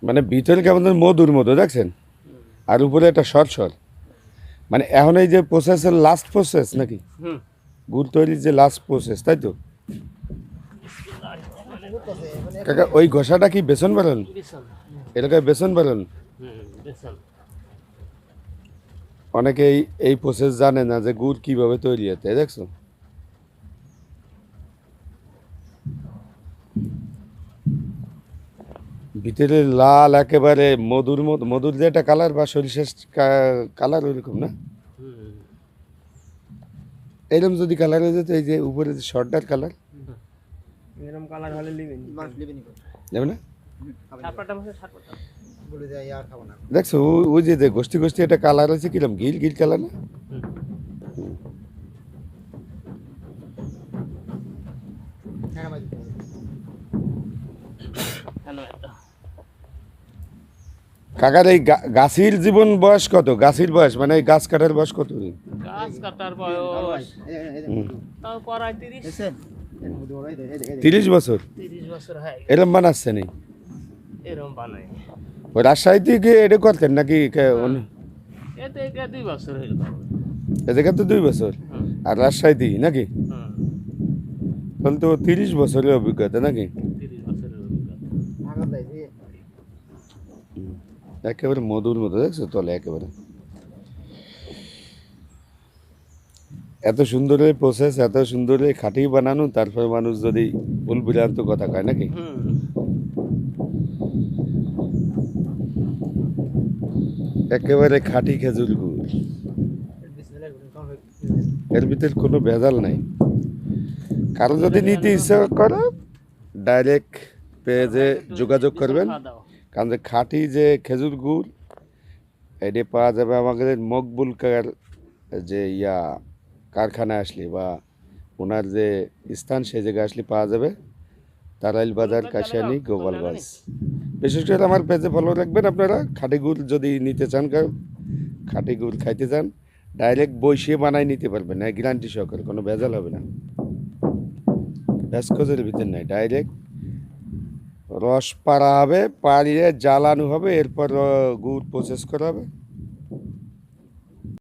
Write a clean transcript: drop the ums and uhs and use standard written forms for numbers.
মানে ভিতরে কেমন যেন মধুর মতো দেখছেন, আর উপরে একটা সর মানে এখন এই যে প্রসেসের লাস্ট প্রসেস নাকি, হুম গুড় তৈরির যে লাস্ট প্রসেস, তাই তো কাকা? ওই ঘষাটা কি বেসন বানান? বেসন। এটাকে বেসন বানান? বেসন। অনেকে এই প্রসেস জানে না যে গুড় কিভাবে তৈরি হতে, দেখছো? ভিতরে লাল একেবারে মধুর মতো, মধুর যে একটা কালার বা সরিষার কালার ওইরকম না? এরকম যদি কালার হয়ে যেত, এই যে উপরে যে শর্টটার কালার, এরকম কালার হলে লিবেন যাবে না? সাতপাটা মাসে সাতপাটা বলে যায় আর খাবো না। দেখছো ওই যে যে গোষ্ঠী গোষ্ঠী একটা কালার আছে, কিরম গিল গিল কালার না? কাকার এই গাছির জীবন বয়স কত? গাছির বয়স মানে এই গাছ কাটার বয়স কত? গাছ কাটার বয়স তাও প্রায় 30 বছর। 30 বছর হয় এরম বানাচ্ছে নেই? এরকম বানাই ওই রাজশাহী থেকে এটা করতেন নাকি? এতে 2 বছর হইল এদিকে তো 2 বছর, আর রাজশাহী নাকি? তাহলে তো 30 বছরের অভিজ্ঞতা নাকি? 30 বছরের অভিজ্ঞতা। একেবারে মধুর মতো, দেখছো তলে একেবারে। এত সুন্দর প্রসেস, এত সুন্দর খাঁটি বানানো, তারপরে মানুষ যদি ভুল বিভ্রান্ত কথা কয় নাকি? একেবারে খাঁটি খেজুর গুড়, এর ভিতরে কোনো ভেজাল নাই। কারো যদি নিতে ইচ্ছা করে ডাইরেক্ট পেজে যোগাযোগ করবেন, কারণ যে খাঁটি যে খেজুর গুড় এটি পাওয়া যাবে আমাদের মকবুল কার যে কারখানায় আসলে বা ওনার যে স্থান সেই জায়গায় আসলে পাওয়া যাবে, তারাইল বাজার, কাশিয়ানি, গোপালগঞ্জ। বিশেষ করে আমার পেজে ফলো রাখবেন আপনারা। খাঁটি গুড় যদি নিতে চান, খাঁটি গুড় খাইতে চান, ডাইরেক্ট বসিয়ে বানাই নিতে পারবেন, না গ্যারান্টি সহকারে, কোনো ভেজাল হবে না, ভেসকজের ভিতর নাই। ডাইরেক্ট রস পাড়া হবে, পাড়িয়ে জ্বালানো হবে, এরপর গুড় প্রসেস করা হবে।